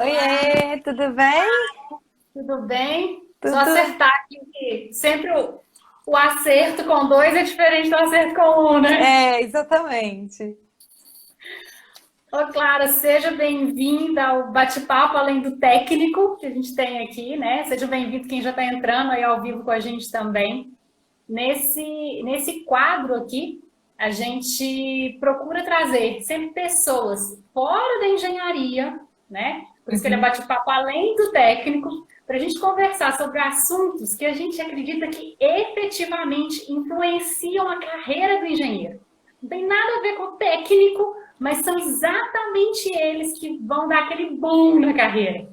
Oiê, tudo bem? Tudo bem? Só Tudo. acertar aqui que sempre o acerto com dois é diferente do acerto com um, né? É, exatamente. Ô, Clara, seja bem-vinda ao bate-papo além do técnico que a gente tem aqui, né? Seja bem-vindo quem já está entrando aí ao vivo com a gente também. Nesse quadro aqui, a gente procura trazer sempre pessoas fora da engenharia, né? Por isso que ele é Uhum. bate-papo além do técnico, para a gente conversar sobre assuntos que a gente acredita que efetivamente influenciam a carreira do engenheiro. Não tem nada a ver com o técnico, mas são exatamente eles que vão dar aquele boom na carreira.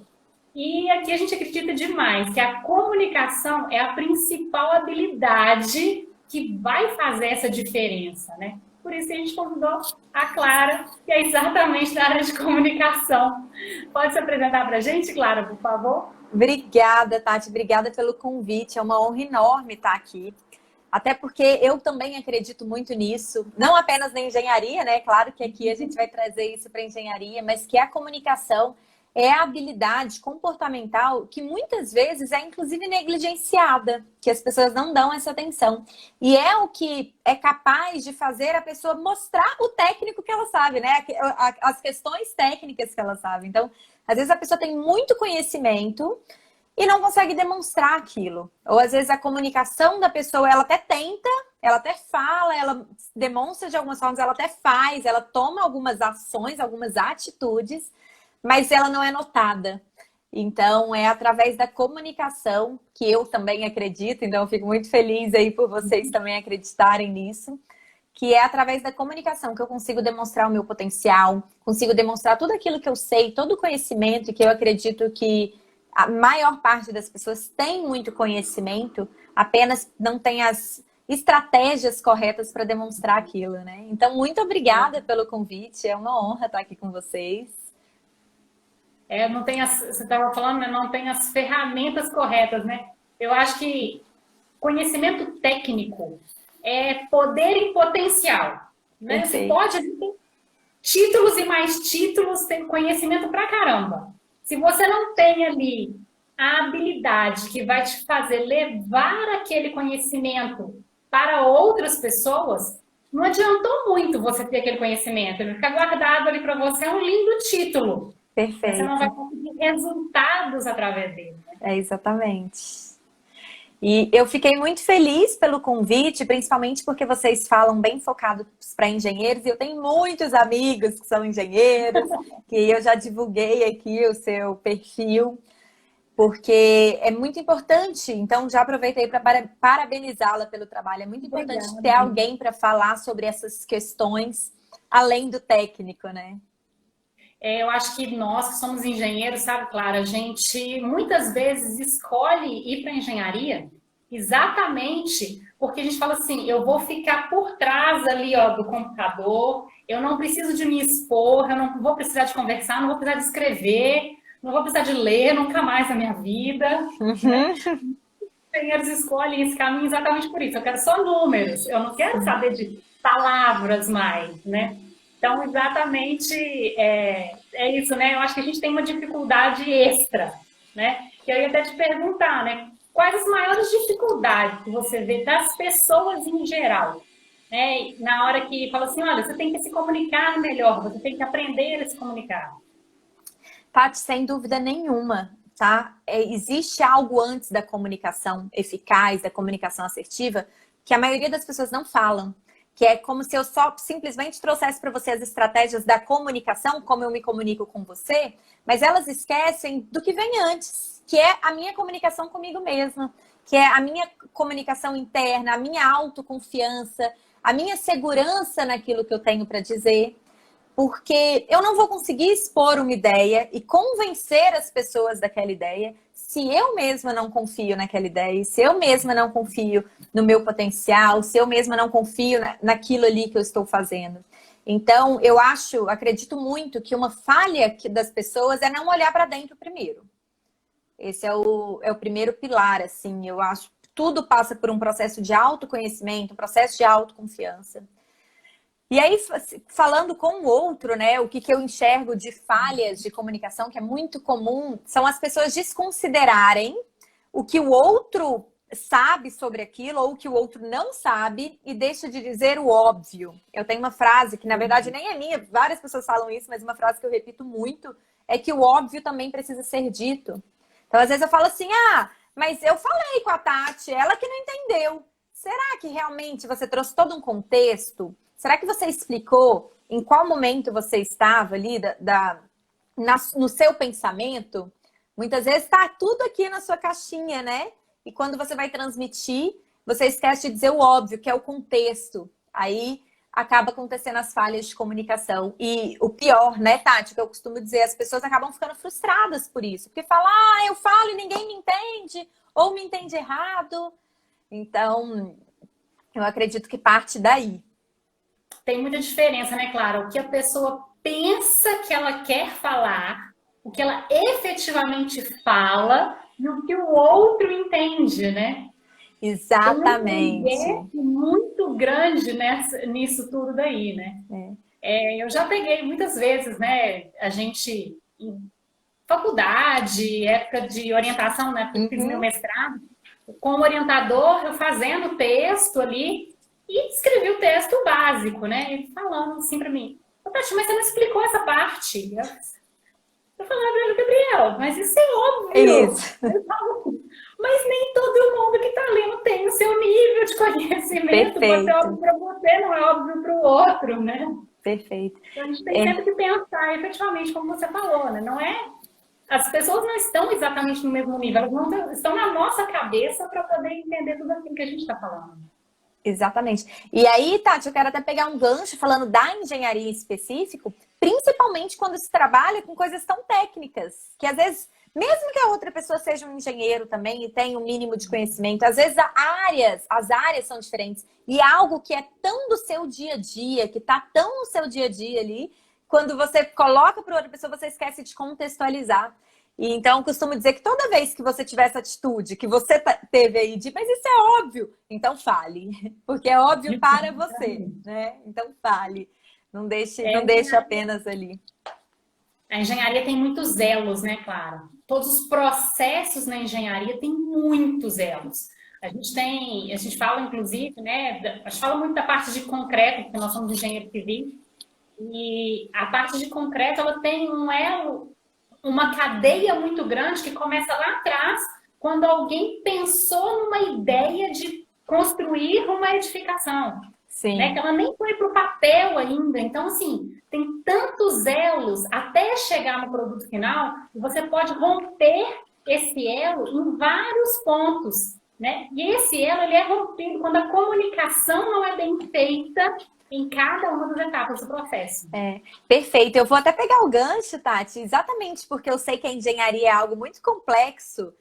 E aqui a gente acredita demais que a comunicação é a principal habilidade que vai fazer essa diferença, né? Por isso a gente convidou a Clara, que é exatamente da área de comunicação. Pode se apresentar para a gente, Clara, por favor? Obrigada, Tati. Obrigada pelo convite. É uma honra enorme estar aqui. Até porque eu também acredito muito nisso, não apenas na engenharia, né? Claro que aqui a gente vai trazer isso para a engenharia, mas que a comunicação é a habilidade comportamental que muitas vezes é inclusive negligenciada, que as pessoas não dão essa atenção. E é o que é capaz de fazer a pessoa mostrar o técnico que ela sabe, né? As questões técnicas que ela sabe. Então, às vezes a pessoa tem muito conhecimento e não consegue demonstrar aquilo. Ou às vezes a comunicação da pessoa, ela até tenta, ela até fala, ela demonstra de algumas formas, ela até faz, ela toma algumas ações, algumas atitudes, mas ela não é notada. Então, é através da comunicação que eu também acredito, então eu fico muito feliz aí por vocês também acreditarem nisso, que é através da comunicação que eu consigo demonstrar o meu potencial, consigo demonstrar tudo aquilo que eu sei, todo o conhecimento que eu acredito que a maior parte das pessoas tem muito conhecimento, apenas não tem as estratégias corretas para demonstrar aquilo, né? Então, muito obrigada pelo convite, é uma honra estar aqui com vocês. Não tem você estava falando, né? Não tem as ferramentas corretas, né? Eu acho que conhecimento técnico é poder em potencial, né? Você Perfeito. pode ter títulos e mais títulos, tem conhecimento pra caramba. Se você não tem ali a habilidade que vai te fazer levar aquele conhecimento para outras pessoas, não adiantou muito você ter aquele conhecimento. Ele fica guardado ali para você, é um lindo título, mas você não vai Perfeito. conseguir resultados através dele. É exatamente. E eu fiquei muito feliz pelo convite, principalmente porque vocês falam bem focados para engenheiros, e eu tenho muitos amigos que são engenheiros, que eu já divulguei aqui o seu perfil, porque é muito importante. Então, já aproveitei para parabenizá-la pelo trabalho. É muito importante Obrigada. ter alguém para falar sobre essas questões, além do técnico, né? Eu acho que nós que somos engenheiros, sabe, Clara, a gente muitas vezes escolhe ir para a engenharia exatamente porque a gente fala assim, eu vou ficar por trás ali, ó, do computador, eu não preciso de me expor, eu não vou precisar de conversar, não vou precisar de escrever, não vou precisar de ler nunca mais na minha vida, né? Uhum. Engenheiros escolhem esse caminho exatamente por isso. Eu quero só números, eu não quero Sim. saber de palavras mais, né? Então, exatamente é isso, né? Eu acho que a gente tem uma dificuldade extra, né? Que eu ia até te perguntar, né? Quais as maiores dificuldades que você vê das pessoas em geral? Né? Na hora que fala assim, olha, você tem que se comunicar melhor, você tem que aprender a se comunicar. Tati, sem dúvida nenhuma, tá? Existe algo antes da comunicação eficaz, da comunicação assertiva, que a maioria das pessoas não falam. Que é como se eu só simplesmente trouxesse para você as estratégias da comunicação, como eu me comunico com você, mas elas esquecem do que vem antes, que é a minha comunicação comigo mesma, que é a minha comunicação interna, a minha autoconfiança, a minha segurança naquilo que eu tenho para dizer. Porque eu não vou conseguir expor uma ideia e convencer as pessoas daquela ideia se eu mesma não confio naquela ideia, se eu mesma não confio no meu potencial, se eu mesma não confio naquilo ali que eu estou fazendo. Então, eu acredito muito que uma falha das pessoas é não olhar para dentro primeiro. Esse é o primeiro pilar, assim. Eu acho que tudo passa por um processo de autoconhecimento, um processo de autoconfiança. E aí, falando com o outro, né, o que eu enxergo de falhas de comunicação, que é muito comum, são as pessoas desconsiderarem o que o outro sabe sobre aquilo ou o que o outro não sabe e deixa de dizer o óbvio. Eu tenho uma frase que, na verdade, nem é minha, várias pessoas falam isso, mas uma frase que eu repito muito é que o óbvio também precisa ser dito. Então, às vezes eu falo assim, mas eu falei com a Tati, ela que não entendeu. Será que realmente você trouxe todo um contexto? Será que você explicou em qual momento você estava ali no seu pensamento? Muitas vezes está tudo aqui na sua caixinha, né? E quando você vai transmitir, você esquece de dizer o óbvio, que é o contexto. Aí acaba acontecendo as falhas de comunicação. E o pior, né, Tati, que eu costumo dizer, as pessoas acabam ficando frustradas por isso. Porque falam, eu falo e ninguém me entende, ou me entende errado. Então, eu acredito que parte daí. Tem muita diferença, né, Clara? O que a pessoa pensa que ela quer falar, o que ela efetivamente fala e o que o outro entende, né? Exatamente. Tem um gap muito grande nisso tudo daí, né? Eu já peguei muitas vezes, né? A gente, em faculdade, época de orientação, né? Porque fiz meu mestrado, com o orientador, eu fazendo texto ali, e escrevi o texto básico, né? E falando assim para mim, Tati, mas você não explicou essa parte. Eu falava para ele, Gabriel, mas isso é óbvio. Isso. Mas nem todo mundo que está lendo tem o seu nível de conhecimento. Perfeito. Pode ser óbvio para você, não é óbvio para o outro, né? Perfeito. Então a gente tem sempre que pensar, efetivamente, como você falou, né? Não é... As pessoas não estão exatamente no mesmo nível, elas não estão na nossa cabeça para poder entender tudo aquilo que a gente está falando. Exatamente. E aí, Tati, eu quero até pegar um gancho falando da engenharia em específico, principalmente quando se trabalha com coisas tão técnicas, que às vezes, mesmo que a outra pessoa seja um engenheiro também e tenha um mínimo de conhecimento, às vezes as áreas são diferentes. E algo que é tão do seu dia a dia, que está tão no seu dia a dia ali, quando você coloca para outra pessoa, você esquece de contextualizar. E então, eu costumo dizer que toda vez que você tiver essa atitude, que você teve aí de, mas isso é óbvio, então fale. Porque é óbvio para você, né? Então fale. Não deixe apenas ali. A engenharia tem muitos elos, né, Clara? Todos os processos na engenharia têm muitos elos. A gente fala, inclusive, né? A gente fala muito da parte de concreto, porque nós somos engenheiros civis. E a parte de concreto, ela tem um elo, uma cadeia muito grande que começa lá atrás, quando alguém pensou numa ideia de construir uma edificação. Sim. Né? Que ela nem foi para o papel ainda. Então, assim, tem tantos elos até chegar no produto final, e você pode romper esse elo em vários pontos. Né? E esse elo ele é rompido quando a comunicação não é bem feita em cada uma das etapas do processo. Perfeito. Eu vou até pegar o gancho, Tati, exatamente porque eu sei que a engenharia é algo muito complexo,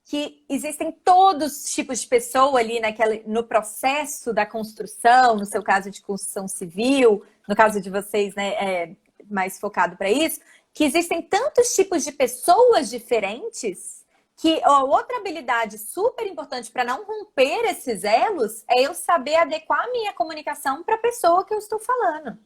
que existem todos os tipos de pessoa ali no processo da construção, no seu caso de construção civil, no caso de vocês, né, mais focado para isso, que existem tantos tipos de pessoas diferentes que outra habilidade super importante para não romper esses elos é eu saber adequar a minha comunicação para a pessoa que eu estou falando.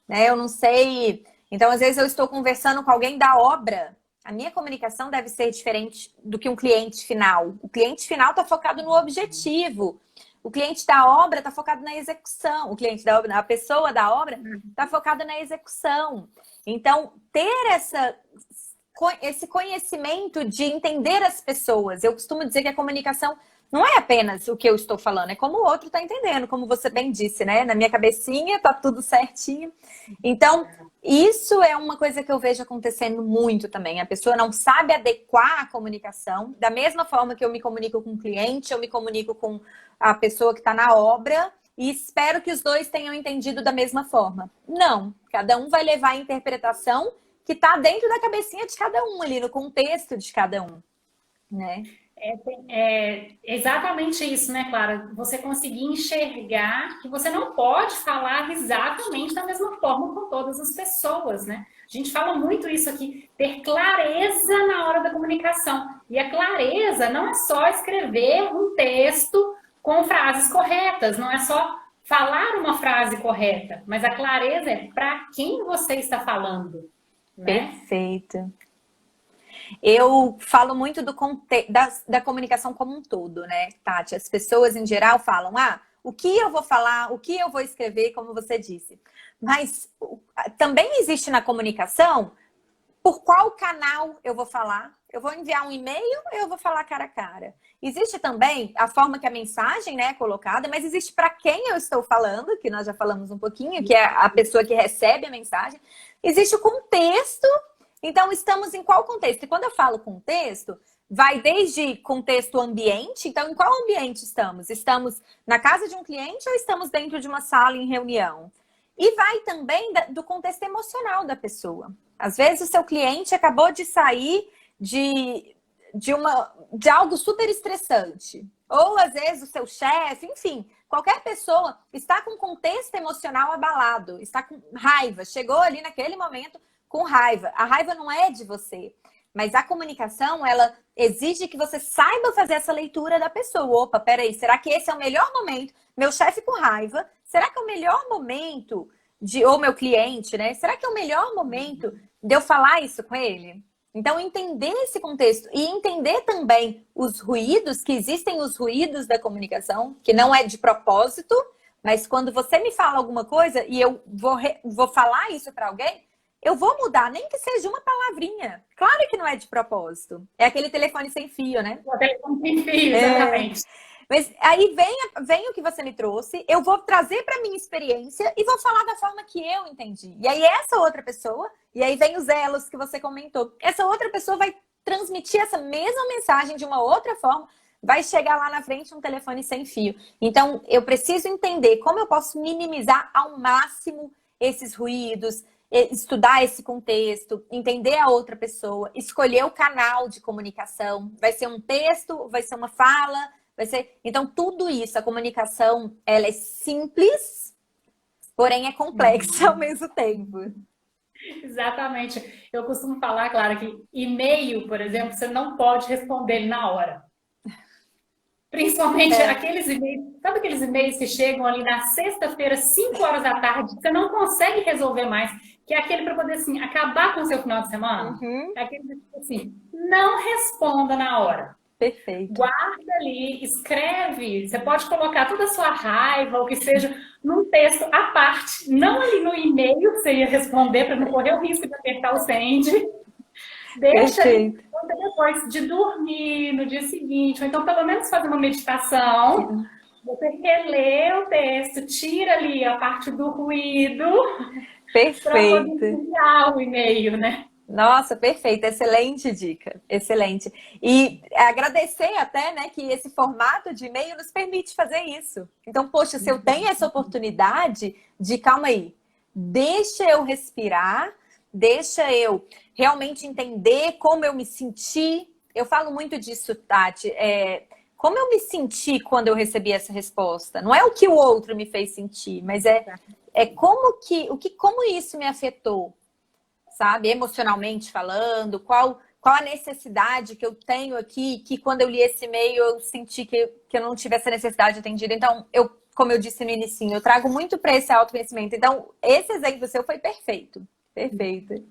Né? Eu não sei... Então, às vezes, eu estou conversando com alguém da obra, a minha comunicação deve ser diferente do que um cliente final. O cliente final está focado no objetivo. O cliente da obra está focado na execução. O cliente da obra, a pessoa da obra está focada na execução. Então, ter esse conhecimento de entender as pessoas. Eu costumo dizer que a comunicação não é apenas o que eu estou falando, é como o outro está entendendo, como você bem disse, né? Na minha cabecinha tá tudo certinho. Então, isso é uma coisa que eu vejo acontecendo muito também. A pessoa não sabe adequar a comunicação. Da mesma forma que eu me comunico com o cliente, eu me comunico com a pessoa que está na obra e espero que os dois tenham entendido da mesma forma. Não, cada um vai levar a interpretação que está dentro da cabecinha de cada um ali, no contexto de cada um, né? É exatamente isso, né, Clara? Você conseguir enxergar que você não pode falar exatamente da mesma forma com todas as pessoas, né? A gente fala muito isso aqui, ter clareza na hora da comunicação. E a clareza não é só escrever um texto com frases corretas, não é só falar uma frase correta, mas a clareza é para quem você está falando, né? Perfeito. Eu falo muito da comunicação como um todo, né, Tati? As pessoas, em geral, falam, o que eu vou falar, o que eu vou escrever, como você disse. Mas também existe na comunicação por qual canal eu vou falar. Eu vou enviar um e-mail ou eu vou falar cara a cara? Existe também a forma que a mensagem, né, é colocada, mas existe para quem eu estou falando, que nós já falamos um pouquinho, que é a pessoa que recebe a mensagem. Existe o contexto. Então, estamos em qual contexto? E quando eu falo contexto, vai desde contexto ambiente. Então, em qual ambiente estamos? Estamos na casa de um cliente ou estamos dentro de uma sala em reunião? E vai também do contexto emocional da pessoa. Às vezes, o seu cliente acabou de sair de algo super estressante. Ou, às vezes, o seu chefe, enfim, qualquer pessoa está com contexto emocional abalado, está com raiva, chegou ali naquele momento com raiva. A raiva não é de você, mas a comunicação, ela exige que você saiba fazer essa leitura da pessoa. Opa, peraí, será que esse é o melhor momento? Meu chefe com raiva, será que é o melhor momento ou meu cliente, né? Será que é o melhor momento de eu falar isso com ele? Então, entender esse contexto e entender também os ruídos, que existem os ruídos da comunicação, que não é de propósito, mas quando você me fala alguma coisa e eu vou falar isso para alguém, eu vou mudar, nem que seja uma palavrinha. Claro que não é de propósito. É aquele telefone sem fio, né? O telefone sem fio, exatamente. Mas aí vem o que você me trouxe, eu vou trazer para minha experiência e vou falar da forma que eu entendi. E aí essa outra pessoa, e aí vem os elos que você comentou, essa outra pessoa vai transmitir essa mesma mensagem de uma outra forma, vai chegar lá na frente um telefone sem fio. Então, eu preciso entender como eu posso minimizar ao máximo esses ruídos, estudar esse contexto, entender a outra pessoa, escolher o canal de comunicação. Vai ser um texto, vai ser uma fala, vai ser... Então, tudo isso, a comunicação, ela é simples, porém é complexa ao mesmo tempo. Exatamente. Eu costumo falar, Clara, que e-mail, por exemplo, você não pode responder ele na hora. Principalmente aqueles e-mails, sabe aqueles e-mails que chegam ali na sexta-feira, 5 horas da tarde, você não consegue resolver mais, que é aquele para poder, assim, acabar com o seu final de semana? É aquele assim, não responda na hora. Perfeito. Guarda ali, escreve, você pode colocar toda a sua raiva, ou que seja, num texto à parte, não ali no e-mail que você ia responder, para não correr o risco de apertar o send. Deixa depois de dormir no dia seguinte, ou então pelo menos fazer uma meditação, você relê o texto, tira ali a parte do ruído para poder enviar o e-mail, né? Nossa, perfeito, excelente dica, excelente. E agradecer até, né, que esse formato de e-mail nos permite fazer isso. Então, poxa, se eu tenho essa oportunidade de, calma aí, deixa eu respirar, deixa eu realmente entender como eu me senti. Eu falo muito disso, Tati, como eu me senti quando eu recebi essa resposta. Não é o que o outro me fez sentir, mas como isso me afetou. Sabe, emocionalmente falando, qual a necessidade que eu tenho aqui, que quando eu li esse e-mail eu senti que eu não tive essa necessidade atendida. Então, como eu disse no início, eu trago muito para esse autoconhecimento. Então, esse exemplo seu foi perfeito. Perfeito.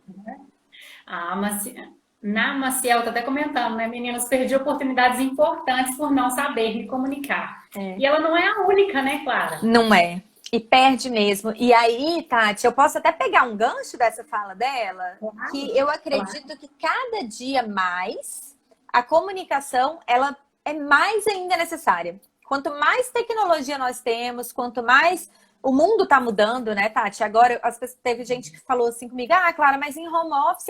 Maciel tá até comentando, né, meninas, perdi oportunidades importantes por não saber me comunicar. E ela não é a única, né, Clara? Não é. E perde mesmo. E aí, Tati, eu posso até pegar um gancho dessa fala dela, que eu acredito que cada dia mais a comunicação, ela é mais ainda necessária. Quanto mais tecnologia nós temos, quanto mais o mundo tá mudando, né, Tati? Agora, teve gente que falou assim comigo, Clara, mas em home office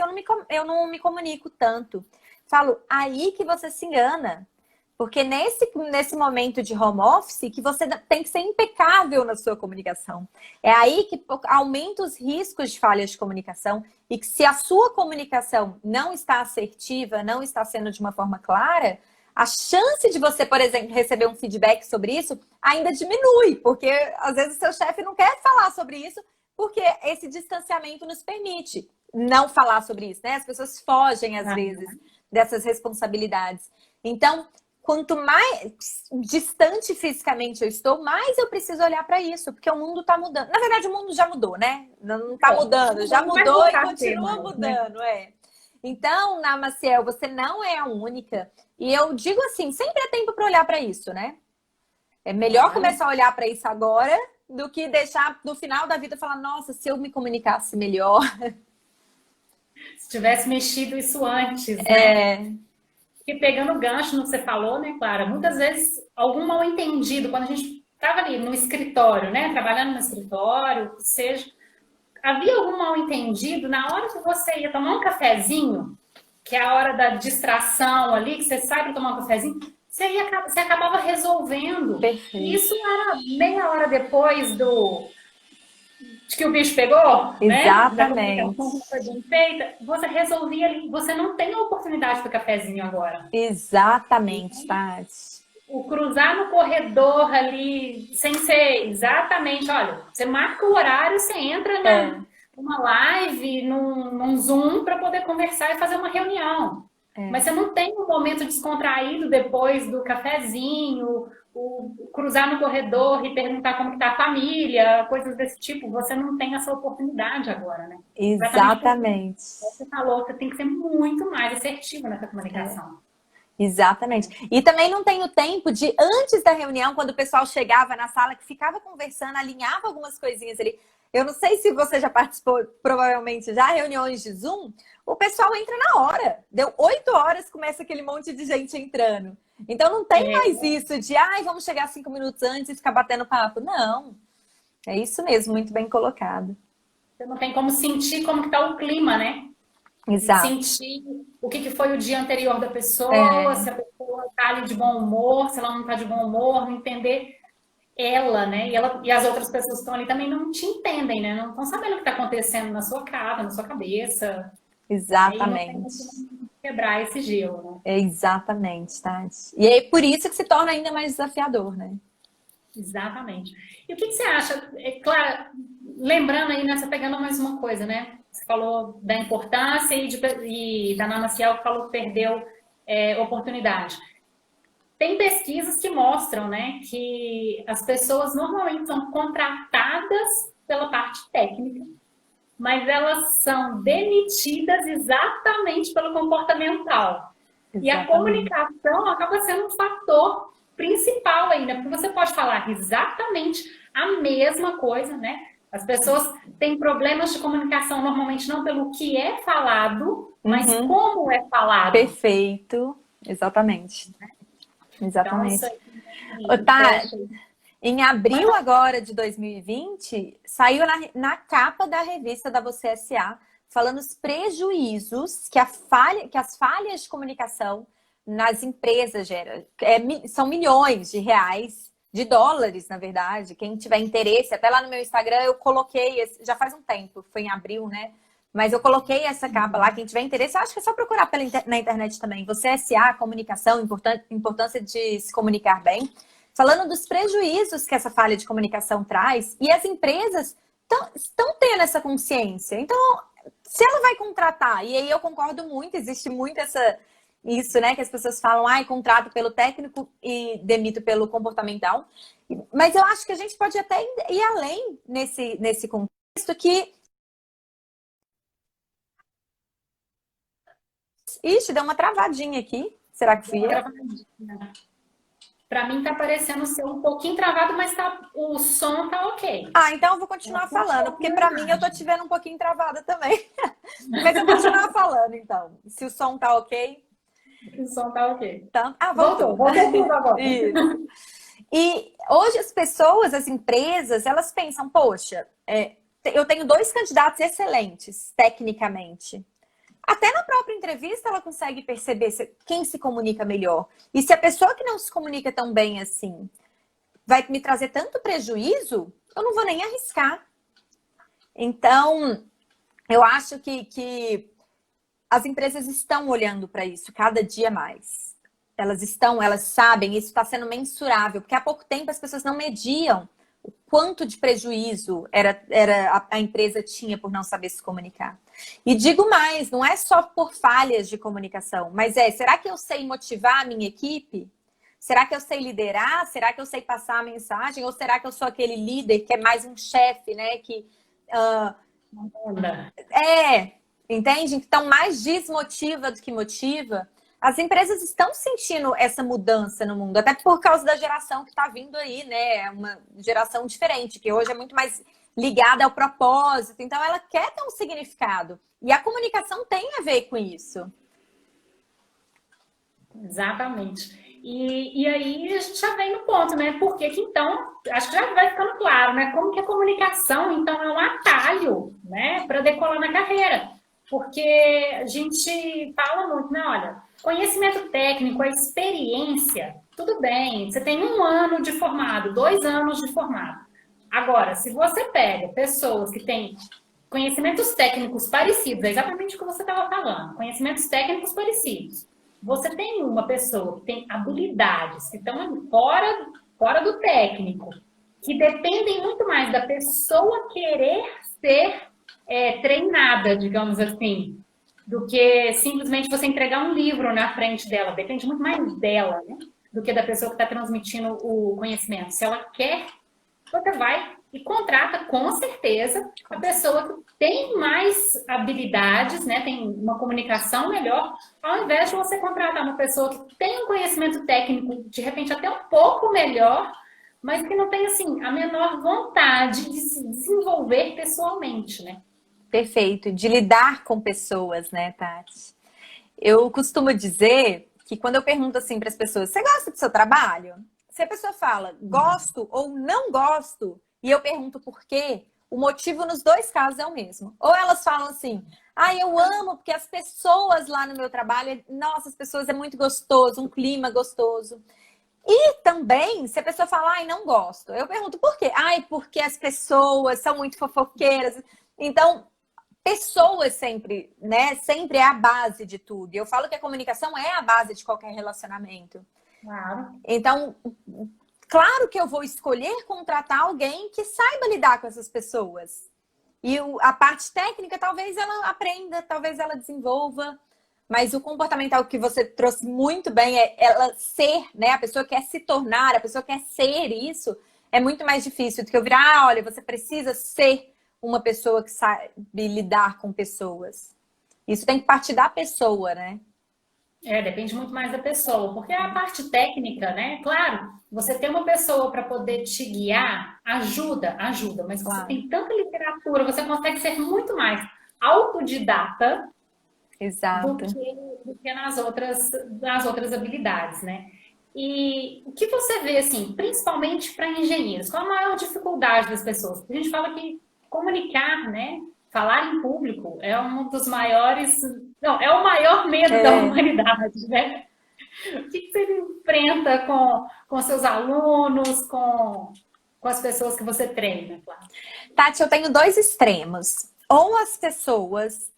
eu não me comunico tanto. Falo, aí que você se engana. Porque nesse momento de home office, que você tem que ser impecável na sua comunicação. É aí que aumenta os riscos de falhas de comunicação e que se a sua comunicação não está assertiva, não está sendo de uma forma clara, a chance de você, por exemplo, receber um feedback sobre isso ainda diminui, porque às vezes o seu chefe não quer falar sobre isso, porque esse distanciamento nos permite não falar sobre isso, né? As pessoas fogem, às vezes, dessas responsabilidades. Então, quanto mais distante fisicamente eu estou, mais eu preciso olhar para isso, porque o mundo está mudando. Na verdade, o mundo já mudou, né? Não está mudando, já mudou e continua mudando, né? Então, na Maciel, você não é a única. E eu digo assim, sempre é tempo para olhar para isso, né? É melhor começar a olhar para isso agora do que deixar no final da vida falar, nossa, se eu me comunicasse melhor. Se tivesse mexido isso antes, né? E pegando o gancho no que você falou, né, Clara? Muitas vezes, algum mal entendido, quando a gente estava ali no escritório, né, trabalhando no escritório, seja, havia algum mal entendido na hora que você ia tomar um cafezinho, que é a hora da distração ali, que você sai para tomar um cafezinho, você acabava resolvendo. Perfeito. E isso era meia hora depois de que o bicho pegou, exatamente, né? Foi bem feita, você resolvia ali, você não tem a oportunidade do cafezinho agora. Exatamente, Tati. O cruzar no corredor ali, sem ser exatamente, olha, você marca o horário, você entra numa live, num Zoom, para poder conversar e fazer uma reunião. Mas você não tem um momento descontraído depois do cafezinho, o cruzar no corredor e perguntar como está a família, coisas desse tipo. Você não tem essa oportunidade agora, né? Exatamente. Você falou que você tem que ser muito mais assertivo nessa comunicação. Exatamente. E também não tenho tempo de, antes da reunião, quando o pessoal chegava na sala, que ficava conversando, alinhava algumas coisinhas ali. Eu não sei se você já participou, provavelmente já, reuniões de Zoom, o pessoal entra na hora. Deu 8 horas, começa aquele monte de gente entrando. Então não tem mais isso de, vamos chegar 5 minutos antes e ficar batendo papo. Não. É isso mesmo, muito bem colocado. Você não tem como sentir como que tá o clima, né? Exato. Sentir o que foi o dia anterior da pessoa, se a pessoa tá ali de bom humor, se ela não tá de bom humor, não entender ela, né? E as outras pessoas que estão ali também não te entendem, né? Não estão sabendo o que está acontecendo na sua cara, na sua cabeça. Exatamente. Aí não tem como quebrar esse gelo, né? Exatamente, Tati. E é por isso que se torna ainda mais desafiador, né? Exatamente. E o que você acha? Claro, lembrando aí, né? Você pegando mais uma coisa, né? Você falou da importância e da Ana Maciel que falou que perdeu oportunidade. Tem pesquisas que mostram, né, que as pessoas normalmente são contratadas pela parte técnica, mas elas são demitidas exatamente pelo comportamental. Exatamente. E a comunicação acaba sendo um fator principal ainda, porque você pode falar exatamente a mesma coisa, né? As pessoas têm problemas de comunicação normalmente não pelo que é falado, mas como é falado. Perfeito, exatamente. Exatamente. Então, tá, em abril agora de 2020, saiu na capa da revista da Você S.A. falando os prejuízos que as falhas de comunicação nas empresas geram. São milhões de reais, de dólares, na verdade. Quem tiver interesse, até lá no meu Instagram eu coloquei, já faz um tempo, foi em abril, né? Mas eu coloquei essa capa lá, quem tiver interesse, acho que é só procurar na internet também. Você SA, comunicação, importância de se comunicar bem. Falando dos prejuízos que essa falha de comunicação traz. E as empresas estão tendo essa consciência. Então, se ela vai contratar, e aí eu concordo muito, existe muito isso, né? Que as pessoas falam, contrato pelo técnico e demito pelo comportamental. Mas eu acho que a gente pode até ir além nesse contexto que... Ixi, deu uma travadinha aqui. Será que fui eu? Para mim tá parecendo ser um pouquinho travado, mas o som tá ok. Então eu vou continuar falando, porque para mim eu tô te vendo um pouquinho travada também. Mas eu vou continuar falando, então. Se o som tá ok. O som tá ok. Então, voltou. Voltou tudo agora. Isso. E hoje as pessoas, as empresas, elas pensam, poxa, eu tenho 2 candidatos excelentes, tecnicamente. Até na própria entrevista ela consegue perceber quem se comunica melhor. E se a pessoa que não se comunica tão bem assim vai me trazer tanto prejuízo, eu não vou nem arriscar. Então, eu acho que as empresas estão olhando para isso cada dia mais. Elas sabem, isso está sendo mensurável, porque há pouco tempo as pessoas não mediam o quanto de prejuízo a empresa tinha por não saber se comunicar. E digo mais, não é só por falhas de comunicação, mas será que eu sei motivar a minha equipe? Será que eu sei liderar? Será que eu sei passar a mensagem? Ou será que eu sou aquele líder que é mais um chefe, né? Que entende? Então, mais desmotiva do que motiva. As empresas estão sentindo essa mudança no mundo, até por causa da geração que está vindo aí, né? Uma geração diferente, que hoje é muito mais ligada ao propósito. Então, ela quer ter um significado. E a comunicação tem a ver com isso. Exatamente. E aí a gente já vem no ponto, né? Porque que então, acho que já vai ficando claro, né? Como que a comunicação, então, é um atalho, né? Para decolar na carreira. Porque a gente fala muito, né? Olha, conhecimento técnico, a experiência, tudo bem. Você tem 1 ano de formado, 2 anos de formado. Agora, se você pega pessoas que têm conhecimentos técnicos parecidos, é exatamente o que você estava falando, conhecimentos técnicos parecidos. Você tem uma pessoa que tem habilidades que estão fora do técnico, que dependem muito mais da pessoa querer ser treinada, digamos assim, do que simplesmente você entregar um livro na frente dela. Depende muito mais dela, né? Do que da pessoa que está transmitindo o conhecimento. Se ela quer, você vai e contrata, com certeza, a pessoa que tem mais habilidades, né, tem uma comunicação melhor, ao invés de você contratar uma pessoa que tem um conhecimento técnico, de repente até um pouco melhor, mas que não tem, assim, a menor vontade de se desenvolver pessoalmente, né? Perfeito. De lidar com pessoas, né, Tati? Eu costumo dizer que quando eu pergunto assim para as pessoas, você gosta do seu trabalho? Se a pessoa fala, gosto ou não gosto, e eu pergunto por quê, o motivo nos 2 casos é o mesmo. Ou elas falam assim, eu amo porque as pessoas lá no meu trabalho, nossa, as pessoas é muito gostoso, um clima gostoso. E também, se a pessoa fala, não gosto, eu pergunto por quê? Porque as pessoas são muito fofoqueiras. Então, pessoas sempre, né? Sempre é a base de tudo. E eu falo que a comunicação é a base de qualquer relacionamento. Claro. Então, claro que eu vou escolher contratar alguém que saiba lidar com essas pessoas. E a parte técnica, talvez ela aprenda, talvez ela desenvolva. Mas o comportamental que você trouxe muito bem é ela ser, né? A pessoa quer se tornar, a pessoa quer ser isso. É muito mais difícil do que eu virar, olha, você precisa ser uma pessoa que sabe lidar com pessoas. Isso tem que partir da pessoa, né? Depende muito mais da pessoa, porque a parte técnica, né? Claro, você ter uma pessoa para poder te guiar ajuda, mas Claro. você tem tanta literatura, você consegue ser muito mais autodidata. Exato. Do que nas outras habilidades, né? E o que você vê, assim, principalmente para engenheiros, qual a maior dificuldade das pessoas? A gente fala que comunicar, né? Falar em público é um dos maiores... Não, é o maior medo da humanidade, né? O que você enfrenta com seus alunos, com as pessoas que você treina? Claro. Tati, eu tenho 2 extremos. Ou as pessoas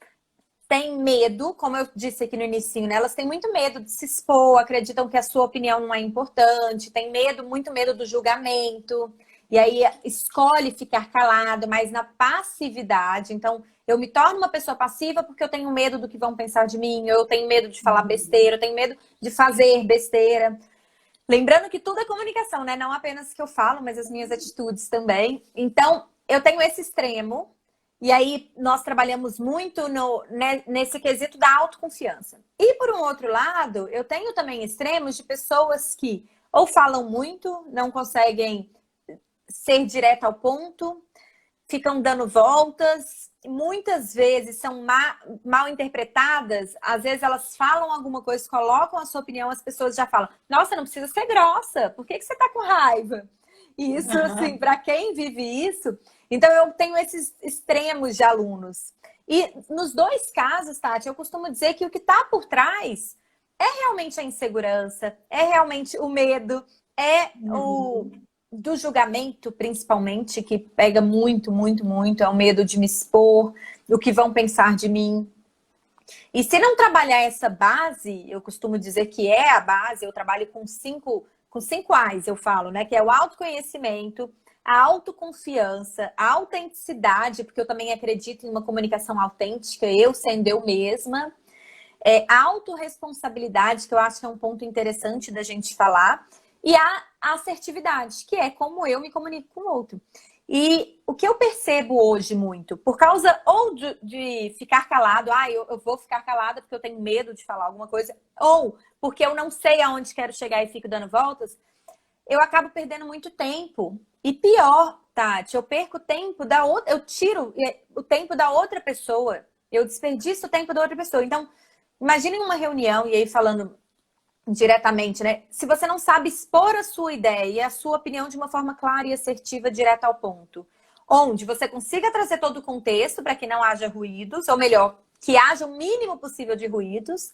têm medo, como eu disse aqui no início, né? Elas têm muito medo de se expor, acreditam que a sua opinião não é importante, têm medo, muito medo do julgamento. E aí escolhe ficar calado, mas na passividade. Então, eu me torno uma pessoa passiva porque eu tenho medo do que vão pensar de mim, eu tenho medo de falar besteira, eu tenho medo de fazer besteira. Lembrando que tudo é comunicação, né? Não apenas o que eu falo, mas as minhas atitudes também. Então, eu tenho esse extremo. E aí, nós trabalhamos muito nesse quesito da autoconfiança. E, por um outro lado, eu tenho também extremos de pessoas que ou falam muito, não conseguem ser direto ao ponto, ficam dando voltas, muitas vezes são mal interpretadas, às vezes elas falam alguma coisa, colocam a sua opinião, as pessoas já falam, nossa, não precisa ser grossa, por que você tá com raiva? E isso, assim, para quem vive isso... Então, eu tenho esses extremos de alunos. E nos 2 casos, Tati, eu costumo dizer que o que está por trás é realmente a insegurança, é realmente o medo, é o do julgamento, principalmente, que pega muito, muito, muito. É o medo de me expor, o que vão pensar de mim. E se não trabalhar essa base, eu costumo dizer que é a base, eu trabalho com 5 A's, eu falo, né? Que é o autoconhecimento, a autoconfiança, a autenticidade, porque eu também acredito em uma comunicação autêntica, eu sendo eu mesma, A autorresponsabilidade, que eu acho que é um ponto interessante da gente falar, e a assertividade, que é como eu me comunico com o outro. E o que eu percebo hoje muito, por causa ou de ficar calado, eu vou ficar calada porque eu tenho medo de falar alguma coisa, ou porque eu não sei aonde quero chegar e fico dando voltas, eu acabo perdendo muito tempo. E pior, Tati, eu perco o tempo da outra, eu tiro o tempo da outra pessoa, eu desperdiço o tempo da outra pessoa. Então, imagine uma reunião, e aí falando diretamente, né? Se você não sabe expor a sua ideia e a sua opinião de uma forma clara e assertiva, direto ao ponto, onde você consiga trazer todo o contexto para que não haja ruídos, ou melhor, que haja o mínimo possível de ruídos.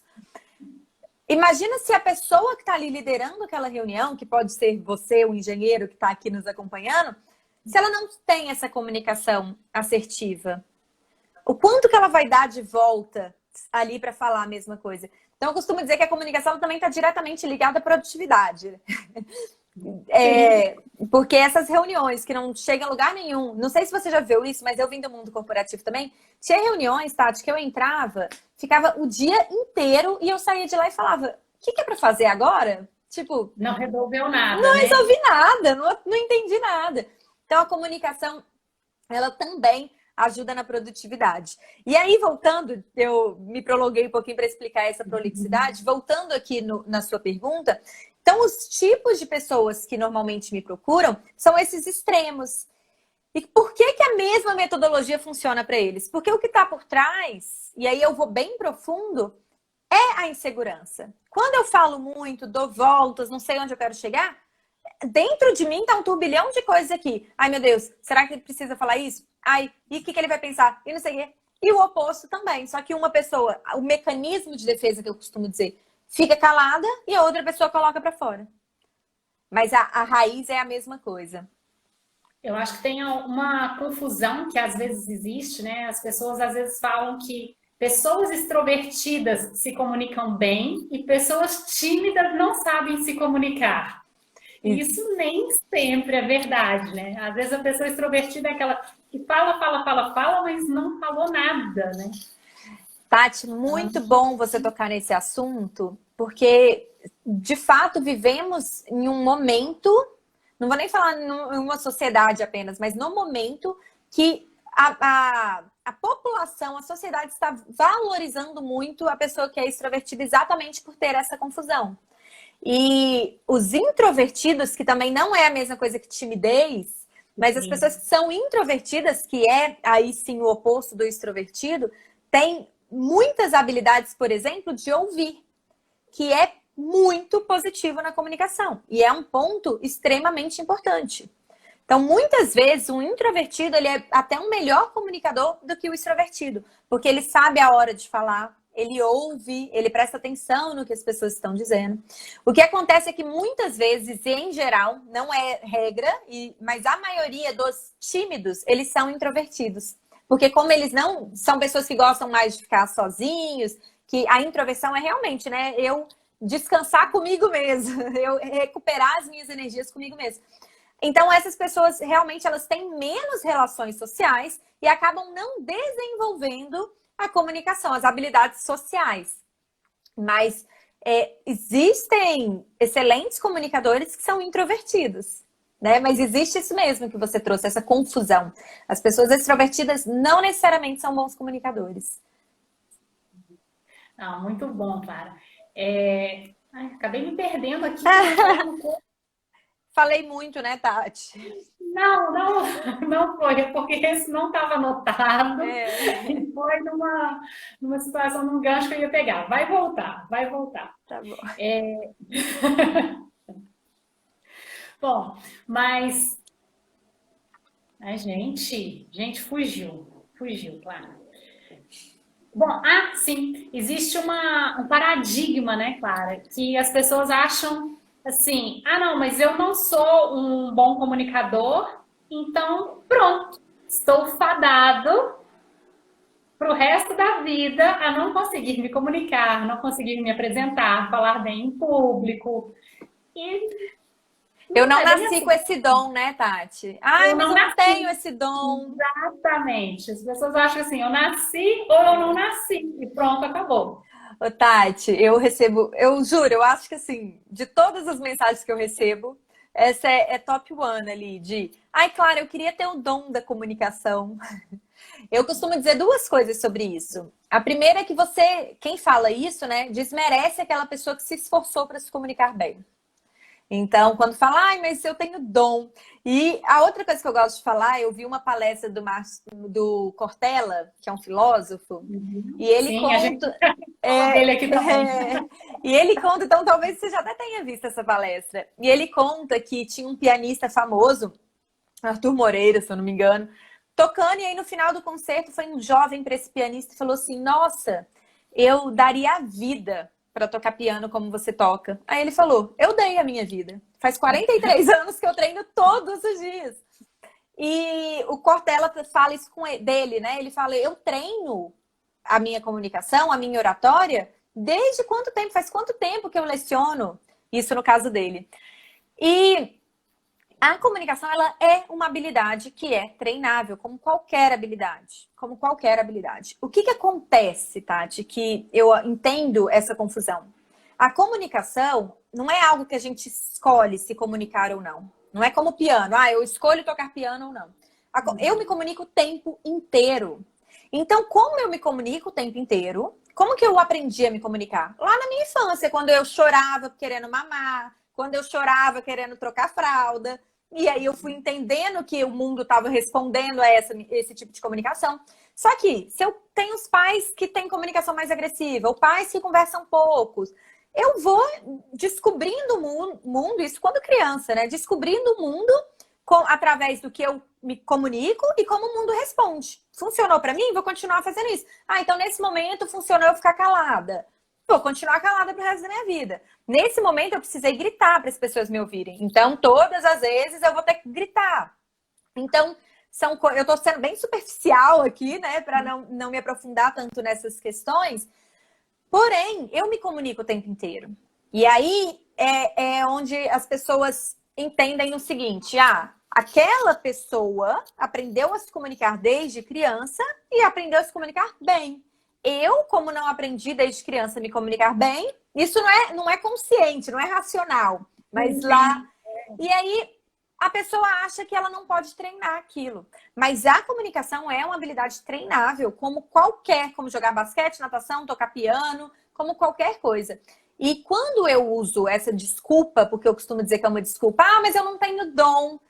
Imagina se a pessoa que está ali liderando aquela reunião, que pode ser você, o engenheiro que está aqui nos acompanhando, se ela não tem essa comunicação assertiva, o quanto que ela vai dar de volta ali para falar a mesma coisa? Então, eu costumo dizer que a comunicação também está diretamente ligada à produtividade. Porque essas reuniões que não chegam a lugar nenhum, não sei se você já viu isso, mas eu vim do mundo corporativo também, tinha reuniões, Tati, que eu entrava, ficava o dia inteiro e eu saía de lá e falava, o que é para fazer agora? Tipo... Não resolveu nada, Não né? resolvi nada, não entendi nada. Então, a comunicação, ela também ajuda na produtividade. E aí, voltando, eu me prolonguei um pouquinho para explicar essa prolixidade, voltando aqui na sua pergunta, então os tipos de pessoas que normalmente me procuram são esses extremos. E por que a mesma metodologia funciona para eles? Porque o que está por trás, e aí eu vou bem profundo, é a insegurança. Quando eu falo muito, dou voltas, não sei onde eu quero chegar, dentro de mim tá um turbilhão de coisas aqui. Ai, meu Deus, será que ele precisa falar isso? Ai, e o que ele vai pensar? E não sei o quê. E o oposto também. Só que uma pessoa, o mecanismo de defesa que eu costumo dizer, fica calada e a outra pessoa coloca para fora. Mas a raiz é a mesma coisa. Eu acho que tem uma confusão que às vezes existe, né? As pessoas às vezes falam que pessoas extrovertidas se comunicam bem e pessoas tímidas não sabem se comunicar. Isso nem sempre é verdade, né? Às vezes a pessoa extrovertida é aquela que fala, mas não falou nada, né? Tati, muito bom você tocar nesse assunto, porque de fato vivemos em um momento, não vou nem falar em uma sociedade apenas, mas no momento que a população, a sociedade está valorizando muito a pessoa que é extrovertida exatamente por ter essa confusão. E os introvertidos, que também não é a mesma coisa que timidez, mas as pessoas que são introvertidas, que é aí sim o oposto do extrovertido, têm muitas habilidades, por exemplo, de ouvir, que é muito positivo na comunicação. E é um ponto extremamente importante. Então, muitas vezes, um introvertido, ele é até um melhor comunicador do que o extrovertido, porque ele sabe a hora de falar, ele ouve, ele presta atenção no que as pessoas estão dizendo. O que acontece é que muitas vezes, e em geral, não é regra, mas a maioria dos tímidos, eles são introvertidos. Porque como eles não são pessoas que gostam mais de ficar sozinhos, que a introversão é realmente, né, eu descansar comigo mesmo, eu recuperar as minhas energias comigo mesmo. Então, essas pessoas realmente elas têm menos relações sociais e acabam não desenvolvendo a comunicação, as habilidades sociais. Mas existem excelentes comunicadores que são introvertidos, né? Mas existe isso mesmo que você trouxe, essa confusão. As pessoas extrovertidas não necessariamente são bons comunicadores. Ah, muito bom, Clara. Acabei me perdendo aqui. Falei muito, né, Tati? Não foi, porque esse não estava anotado. E foi numa situação, num gancho que eu ia pegar. Vai voltar. Tá bom. Bom, mas a gente fugiu, claro. Bom, sim, existe um paradigma, né, Clara, que as pessoas acham assim, não, mas eu não sou um bom comunicador, então pronto, estou fadado para o resto da vida a não conseguir me comunicar, não conseguir me apresentar, falar bem em público. Eu não nasci com esse dom, né, Tati? Mas eu não tenho esse dom. Exatamente. As pessoas acham assim, eu nasci ou eu não nasci. E pronto, acabou. Ô, Tati, eu juro, eu acho que assim, de todas as mensagens que eu recebo, essa é top one ali, ai, claro, eu queria ter o dom da comunicação. Eu costumo dizer duas coisas sobre isso. A primeira é que quem fala isso, né, desmerece aquela pessoa que se esforçou para se comunicar bem. Então, quando fala, ai, mas eu tenho dom. E a outra coisa que eu gosto de falar, eu vi uma palestra do Cortella, que é um filósofo, e ele Sim, a gente conta. fala dele aqui também. E ele conta, então talvez você já até tenha visto essa palestra. E ele conta que tinha um pianista famoso, Arthur Moreira, se eu não me engano, tocando, e aí no final do concerto foi um jovem para esse pianista e falou assim: Nossa, eu daria a vida para tocar piano como você toca. Aí ele falou: Eu dei a minha vida. Faz 43 anos que eu treino todos os dias. E o Cortella fala isso dele, né? Ele fala: Eu treino a minha comunicação, a minha oratória, desde quanto tempo? Faz quanto tempo que eu leciono? Isso no caso dele. E a comunicação, ela é uma habilidade que é treinável, como qualquer habilidade. Como qualquer habilidade. O que acontece, Tati, que eu entendo essa confusão? A comunicação não é algo que a gente escolhe se comunicar ou não. Não é como piano. Eu escolho tocar piano ou não. Eu me comunico o tempo inteiro. Então, como eu me comunico o tempo inteiro, como que eu aprendi a me comunicar? Lá na minha infância, quando eu chorava querendo mamar, quando eu chorava querendo trocar fralda. E aí eu fui entendendo que o mundo estava respondendo a esse tipo de comunicação. Só que se eu tenho os pais que têm comunicação mais agressiva, ou pais que conversam poucos, eu vou descobrindo o mundo, isso quando criança, né? Descobrindo o mundo através do que eu me comunico e como o mundo responde. Funcionou para mim? Vou continuar fazendo isso. Então nesse momento funcionou eu ficar calada. Vou continuar calada pro resto da minha vida. Nesse momento, eu precisei gritar para as pessoas me ouvirem. Então, todas as vezes, eu vou ter que gritar. Então, eu estou sendo bem superficial aqui, né? Para não me aprofundar tanto nessas questões. Porém, eu me comunico o tempo inteiro. E aí, é onde as pessoas entendem o seguinte. Aquela pessoa aprendeu a se comunicar desde criança e aprendeu a se comunicar bem. Eu, como não aprendi desde criança a me comunicar bem, isso não é consciente, não é racional. Mas lá... E aí, a pessoa acha que ela não pode treinar aquilo. Mas a comunicação é uma habilidade treinável, como jogar basquete, natação, tocar piano, como qualquer coisa. E quando eu uso essa desculpa, porque eu costumo dizer que é uma desculpa, mas eu não tenho dom,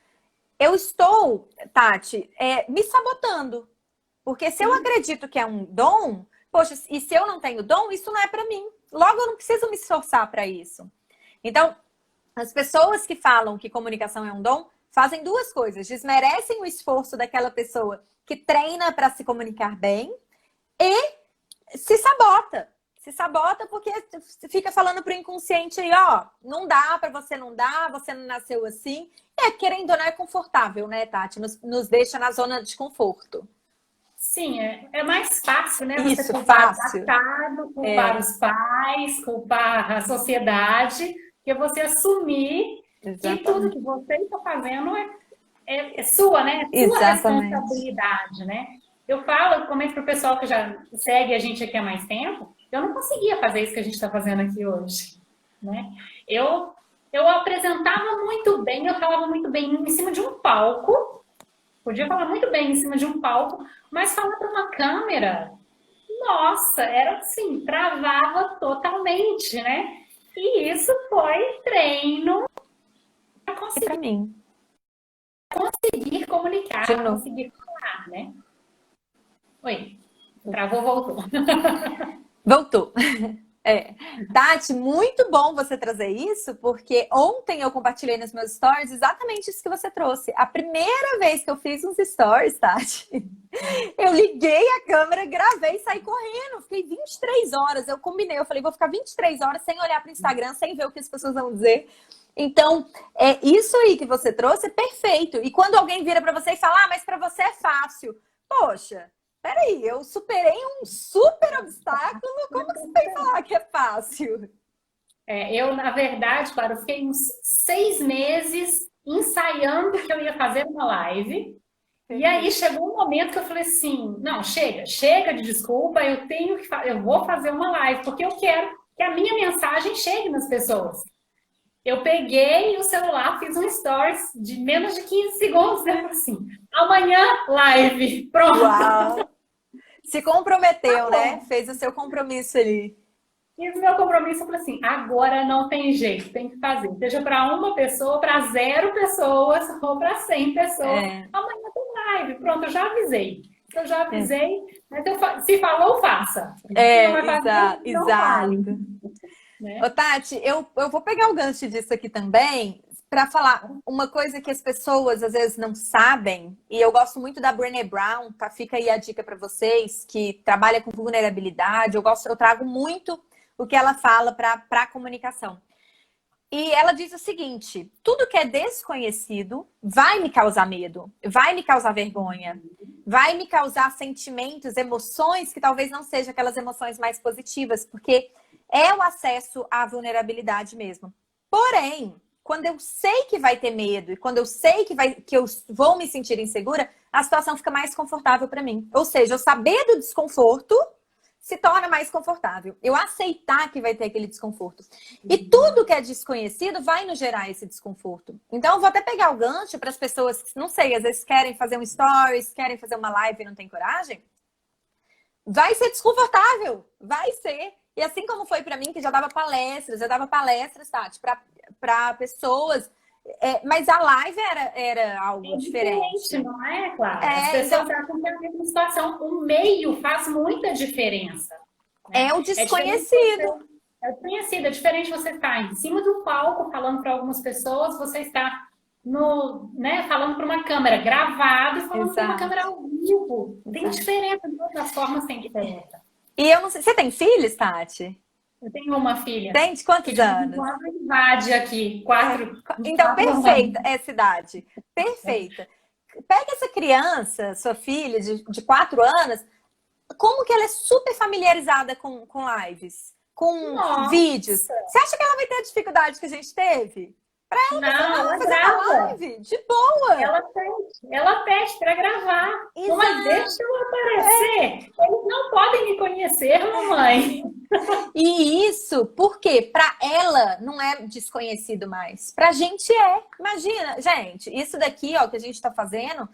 eu estou, Tati, me sabotando. Porque se eu acredito que é um dom... Poxa, e se eu não tenho dom, isso não é para mim. Logo, eu não preciso me esforçar para isso. Então, as pessoas que falam que comunicação é um dom, fazem duas coisas. Desmerecem o esforço daquela pessoa que treina para se comunicar bem e se sabota. Se sabota porque fica falando pro inconsciente aí, não dá para você, não dá, você não nasceu assim. Querendo ou não, é confortável, né, Tati? Nos deixa na zona de conforto. Sim, é mais fácil, né? Isso, você culpar fácil. o passado, culpar os pais, culpar a sociedade, que você assumir que tudo que você está fazendo é sua, né? É sua responsabilidade, né? Eu comento para o pessoal que já segue a gente aqui há mais tempo, eu não conseguia fazer isso que a gente está fazendo aqui hoje, né? Eu apresentava muito bem, eu falava muito bem em cima de um palco, podia falar muito bem em cima de um palco, mas falar para uma câmera, nossa, era assim, travava totalmente, né? E isso foi treino para conseguir comunicar, conseguir falar, né? Oi, travou, voltou. Voltou. Tati, muito bom você trazer isso, porque ontem eu compartilhei nos meus stories exatamente isso que você trouxe. A primeira vez que eu fiz uns stories, Tati, eu liguei a câmera, gravei e saí correndo. Fiquei 23 horas. Eu combinei, eu falei, vou ficar 23 horas sem olhar para o Instagram, sem ver o que as pessoas vão dizer. Então, isso aí que você trouxe é perfeito. E quando alguém vira para você e fala, mas para você é fácil. Poxa, peraí, eu superei um super obstáculo, como que você vai falar que é fácil? Eu, na verdade, claro, eu fiquei uns 6 meses ensaiando que eu ia fazer uma live. E aí chegou um momento que eu falei assim, não, chega de desculpa, eu vou fazer uma live, porque eu quero que a minha mensagem chegue nas pessoas. Eu peguei o celular, fiz um stories de menos de 15 segundos, né? Assim, amanhã, live, pronto. Uau! Se comprometeu, né? Fez o seu compromisso ali. Fiz o meu compromisso, eu falei assim, agora não tem jeito, tem que fazer. Seja para uma pessoa, para 0 pessoas ou para 100 pessoas. Amanhã tem live, pronto, eu já avisei. Mas se falou, faça. Exato. Né? Ô, Tati, eu vou pegar o gancho disso aqui também para falar uma coisa que as pessoas às vezes não sabem, e eu gosto muito da Brené Brown, tá? Fica aí a dica para vocês que trabalham com vulnerabilidade. Eu trago muito o que ela fala para a comunicação. E ela diz o seguinte: tudo que é desconhecido vai me causar medo, vai me causar vergonha, vai me causar sentimentos, emoções que talvez não sejam aquelas emoções mais positivas, porque é o acesso à vulnerabilidade mesmo. Porém, quando eu sei que vai ter medo e quando eu sei que eu vou me sentir insegura, a situação fica mais confortável para mim. Ou seja, eu saber do desconforto se torna mais confortável. Eu aceitar que vai ter aquele desconforto. E tudo que é desconhecido vai nos gerar esse desconforto. Então, eu vou até pegar o gancho para as pessoas que, não sei, às vezes querem fazer um stories, querem fazer uma live e não tem coragem. Vai ser desconfortável. Vai ser. E assim como foi para mim, que já dava palestras, Tati, para pessoas. Mas a live era algo diferente. Não é, Clara? As pessoas acham que é a mesma situação. O meio faz muita diferença. Né? É o desconhecido. É desconhecido. É diferente você estar em cima do palco falando para algumas pessoas, você está falando para uma câmera gravado e falando para uma câmera ao vivo. Tem diferença, de todas as formas tem diferença. E eu não sei, você tem filhos, Tati? Eu tenho uma filha. Tem de quantos anos? Invade aqui, 4. Então, perfeita essa idade. Perfeita. Pega essa criança, sua filha, de 4 anos, como que ela é super familiarizada com lives, com vídeos. Você acha que ela vai ter a dificuldade que a gente teve? Pra ela fazer uma live, de boa. Ela pede para gravar. Mas deixa eu aparecer. Eles não podem me conhecer, mamãe. E isso, porque para ela não é desconhecido mais. Pra gente é. Imagina, gente, isso daqui, ó, que a gente tá fazendo,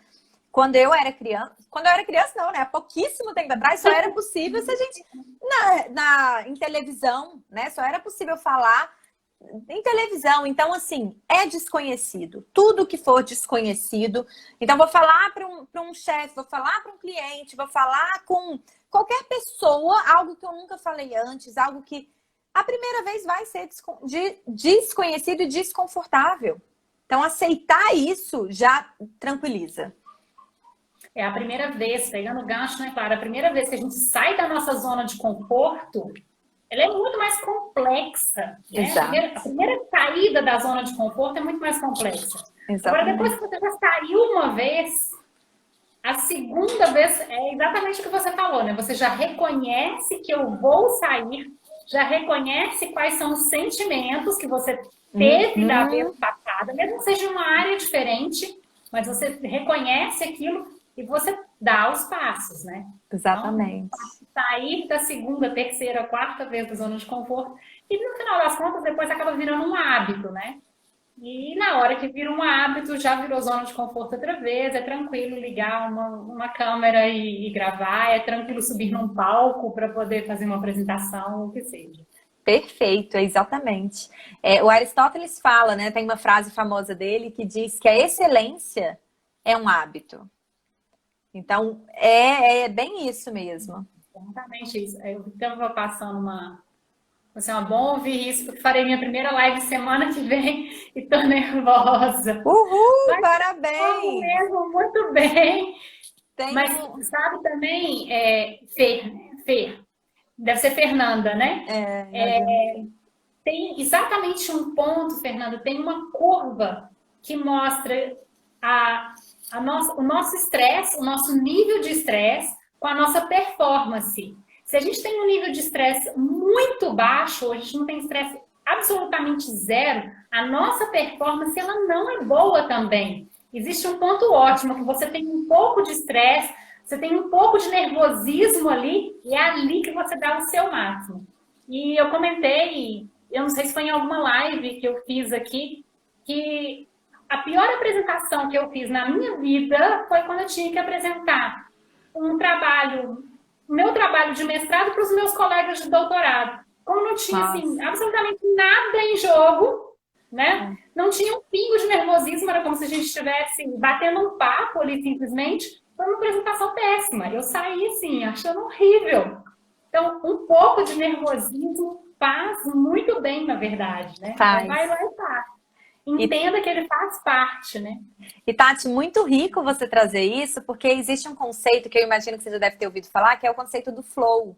quando eu era criança não, né? Há pouquíssimo tempo atrás, só era possível se a gente em televisão, né? Só era possível falar em televisão. Então, assim, é desconhecido. Tudo que for desconhecido. Então, vou falar para um chefe, vou falar para um cliente, vou falar com qualquer pessoa, algo que eu nunca falei antes, algo que a primeira vez vai ser desconhecido e desconfortável. Então, aceitar isso já tranquiliza. É a primeira vez, pegando o gancho, né, Clara? A primeira vez que a gente sai da nossa zona de conforto, ela é muito mais complexa. Né? A primeira saída da zona de conforto é muito mais complexa. Exatamente. Agora, depois que você já saiu uma vez, a segunda vez é exatamente o que você falou, né? Você já reconhece que eu vou sair, já reconhece quais são os sentimentos que você teve da vez passada, mesmo que seja uma área diferente, mas você reconhece aquilo e você dá os passos, né? Exatamente. Então, sair da segunda, terceira, quarta vez da zona de conforto e no final das contas depois acaba virando um hábito, né? E na hora que vira um hábito, já virou zona de conforto outra vez, é tranquilo ligar uma câmera e gravar, é tranquilo subir num palco para poder fazer uma apresentação, o que seja. Perfeito, exatamente. O Aristóteles fala, né? Tem uma frase famosa dele que diz que a excelência é um hábito. Então, é bem isso mesmo. Exatamente isso. Eu estava passando uma bom ouvir isso, porque farei minha primeira live semana que vem e tô nervosa. Uhul, mas, parabéns! Mesmo, muito bem. Mas sabe também, Fer, deve ser Fernanda, né? Tem exatamente um ponto, Fernanda, tem uma curva que mostra o nosso estresse, o nosso nível de estresse com a nossa performance. Se a gente tem um nível de estresse muito baixo, ou a gente não tem estresse absolutamente zero, a nossa performance ela não é boa também. Existe um ponto ótimo, que você tem um pouco de estresse, você tem um pouco de nervosismo ali, e é ali que você dá o seu máximo. E eu comentei, eu não sei se foi em alguma live que eu fiz aqui, que a pior apresentação que eu fiz na minha vida foi quando eu tinha que apresentar um trabalho, meu trabalho de mestrado para os meus colegas de doutorado. Como não tinha, assim, absolutamente nada em jogo, né? Não tinha um pingo de nervosismo, era como se a gente estivesse batendo um papo ali, simplesmente. Foi uma apresentação péssima. Eu saí, assim, achando horrível. Então, um pouco de nervosismo faz muito bem, na verdade, né? Faz. Então, vai lá e tá. Entenda que ele faz parte, né? E, Tati, muito rico você trazer isso, porque existe um conceito que eu imagino que você já deve ter ouvido falar, que é o conceito do flow,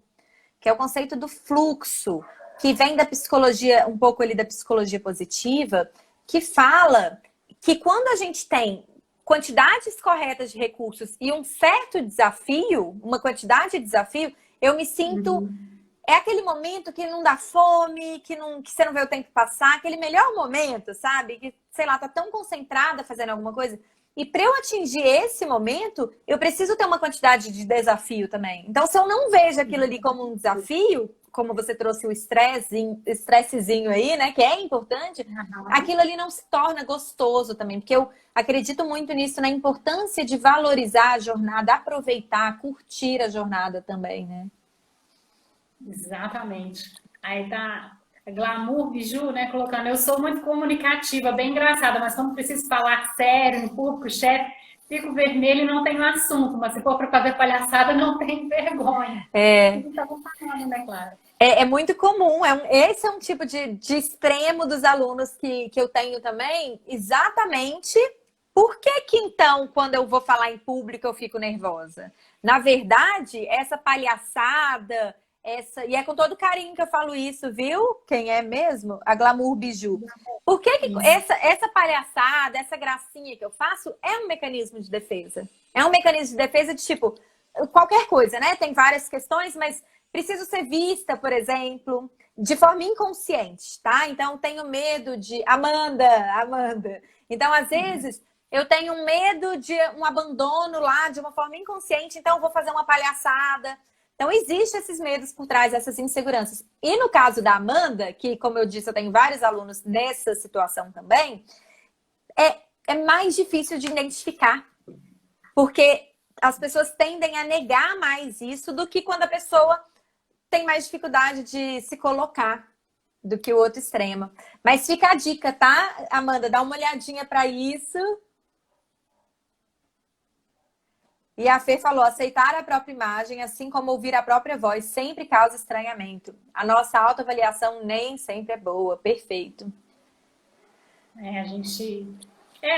que é o conceito do fluxo, que vem da psicologia, um pouco ali da psicologia positiva, que fala que quando a gente tem quantidades corretas de recursos e um certo desafio, uma quantidade de desafio, eu me sinto... É aquele momento que não dá fome, que você não vê o tempo passar, aquele melhor momento, sabe? Que, sei lá, tá tão concentrada fazendo alguma coisa. E para eu atingir esse momento, eu preciso ter uma quantidade de desafio também. Então, se eu não vejo aquilo ali como um desafio, como você trouxe o estressezinho aí, né? Que é importante, aquilo ali não se torna gostoso também. Porque eu acredito muito nisso, na importância de valorizar a jornada, aproveitar, curtir a jornada também, né? Exatamente. Aí tá a Glamour Biju, né, colocando, eu sou muito comunicativa, bem engraçada, mas quando preciso falar sério, em público, chefe, fico vermelho e não tenho assunto, mas se for para fazer palhaçada, não tenho vergonha. Estavam falando, né, Clara? É muito comum, esse é um tipo de extremo dos alunos que eu tenho também, exatamente. Por que que então, quando eu vou falar em público, eu fico nervosa? Na verdade, essa palhaçada... E é com todo carinho que eu falo isso, viu? Quem é mesmo? A Glamour Biju. Por que essa palhaçada, essa gracinha que eu faço é um mecanismo de defesa? É um mecanismo de defesa de tipo, qualquer coisa, né? Tem várias questões, mas preciso ser vista, por exemplo, de forma inconsciente, tá? Então, tenho medo de... Amanda. Então, às vezes... Eu tenho medo de um abandono lá de uma forma inconsciente, então eu vou fazer uma palhaçada. Então, existem esses medos por trás dessas inseguranças. E no caso da Amanda, que, como eu disse, eu tenho vários alunos nessa situação também, é mais difícil de identificar. Porque as pessoas tendem a negar mais isso do que quando a pessoa tem mais dificuldade de se colocar do que o outro extremo. Mas fica a dica, tá, Amanda? Dá uma olhadinha para isso. E a Fê falou, aceitar a própria imagem, assim como ouvir a própria voz, sempre causa estranhamento. A nossa autoavaliação nem sempre é boa. Perfeito. A gente...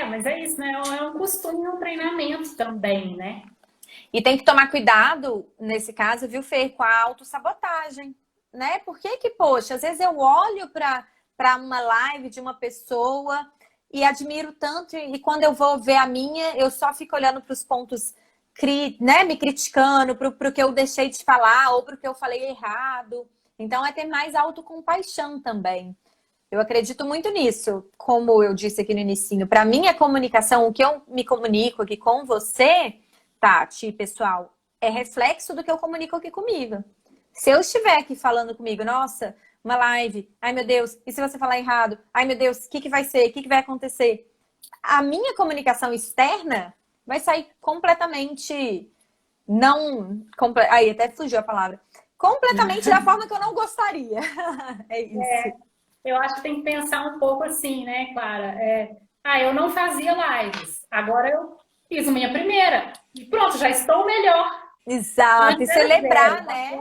mas é isso, né? É um costume, um treinamento também, né? E tem que tomar cuidado, nesse caso, viu, Fê, com a autossabotagem, né? Por que, poxa, às vezes eu olho para uma live de uma pessoa e admiro tanto, e quando eu vou ver a minha, eu só fico olhando para os pontos... né, me criticando pro que eu deixei de falar ou pro que eu falei errado. Então, é ter mais autocompaixão também. Eu acredito muito nisso. Como eu disse aqui no inicinho, para mim a comunicação, o que eu me comunico aqui com você, Tati, pessoal, é reflexo do que eu comunico aqui comigo. Se eu estiver aqui falando comigo, nossa, uma live, ai meu Deus, e se você falar errado? Ai meu Deus, o que vai ser? O que vai acontecer? A minha comunicação externa vai sair completamente aí até fugiu a palavra. Completamente da forma que eu não gostaria. É isso. Eu acho que tem que pensar um pouco assim, né, Clara? Eu não fazia lives. Agora eu fiz a minha primeira. E pronto, já estou melhor. Exato. E celebrar, né?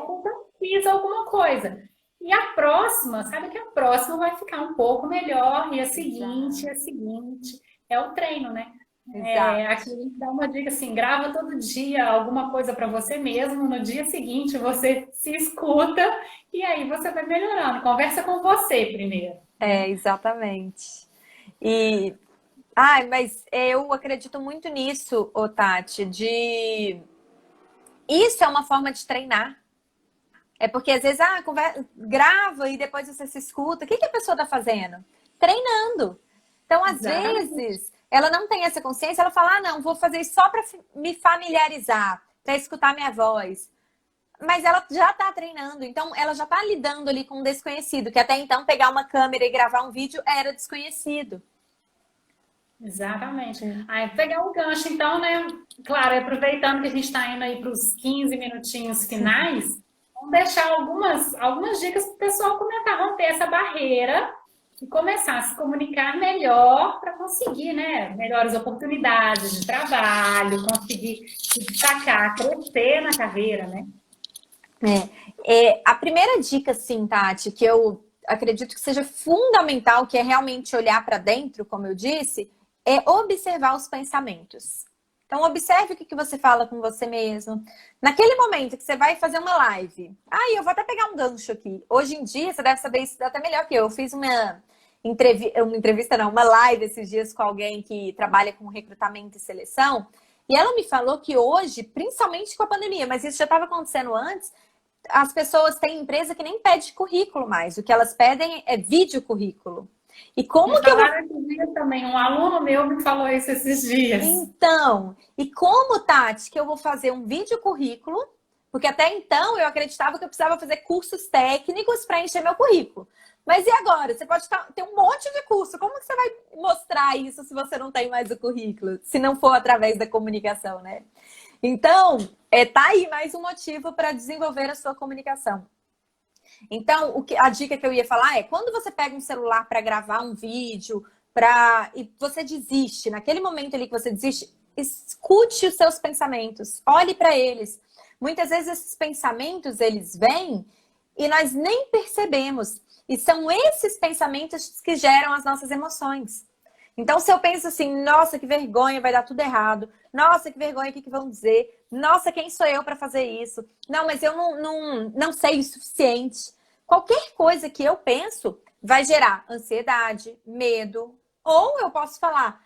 Fiz alguma coisa. E a próxima, sabe que a próxima vai ficar um pouco melhor. E a seguinte. É o treino, né? Aqui a gente dá uma dica assim, grava todo dia alguma coisa para você mesmo, no dia seguinte você se escuta e aí você vai melhorando, conversa com você primeiro. Exatamente. Mas eu acredito muito nisso, Tati, isso é uma forma de treinar. É porque às vezes, grava e depois você se escuta. O que a pessoa está fazendo? Treinando. Então, às vezes... ela não tem essa consciência, ela fala, ah, não, vou fazer isso só para me familiarizar, para escutar minha voz. Mas ela já está treinando, então ela já está lidando ali com um desconhecido, que até então pegar uma câmera e gravar um vídeo era desconhecido. Exatamente. Aí, pegar um gancho, então, né? Claro, aproveitando que a gente está indo aí para os 15 minutinhos finais, vamos deixar algumas dicas para o pessoal começar a romper essa barreira e começar a se comunicar melhor para conseguir, né? Melhores oportunidades de trabalho, conseguir se destacar, crescer na carreira, né? A primeira dica, sim, Tati, que eu acredito que seja fundamental, que é realmente olhar para dentro, como eu disse, é observar os pensamentos. Então, observe o que você fala com você mesmo. Naquele momento que você vai fazer uma live. Eu vou até pegar um gancho aqui. Hoje em dia, você deve saber isso até melhor que eu. Eu fiz uma entrevista, não, uma live esses dias com alguém que trabalha com recrutamento e seleção. E ela me falou que hoje, principalmente com a pandemia, mas isso já estava acontecendo antes, as pessoas têm empresa que nem pede currículo mais. O que elas pedem é vídeo currículo. E como que eu vou... também, um aluno meu me falou isso esses dias. Então, e como, Tati, que eu vou fazer um vídeo currículo? Porque até então eu acreditava que eu precisava fazer cursos técnicos para encher meu currículo. Mas e agora? Você pode ter um monte de curso. Como que você vai mostrar isso se você não tem mais o currículo? Se não for através da comunicação, né? Então, tá aí mais um motivo para desenvolver a sua comunicação. Então, a dica que eu ia falar é, quando você pega um celular para gravar um vídeo, e você desiste, naquele momento ali que você desiste, escute os seus pensamentos, olhe para eles. Muitas vezes esses pensamentos, eles vêm e nós nem percebemos. E são esses pensamentos que geram as nossas emoções. Então, se eu penso assim, nossa, que vergonha, vai dar tudo errado. Nossa, que vergonha, o que vão dizer? Nossa, quem sou eu para fazer isso? Não, mas eu não sei o suficiente. Qualquer coisa que eu penso vai gerar ansiedade, medo. Ou eu posso falar,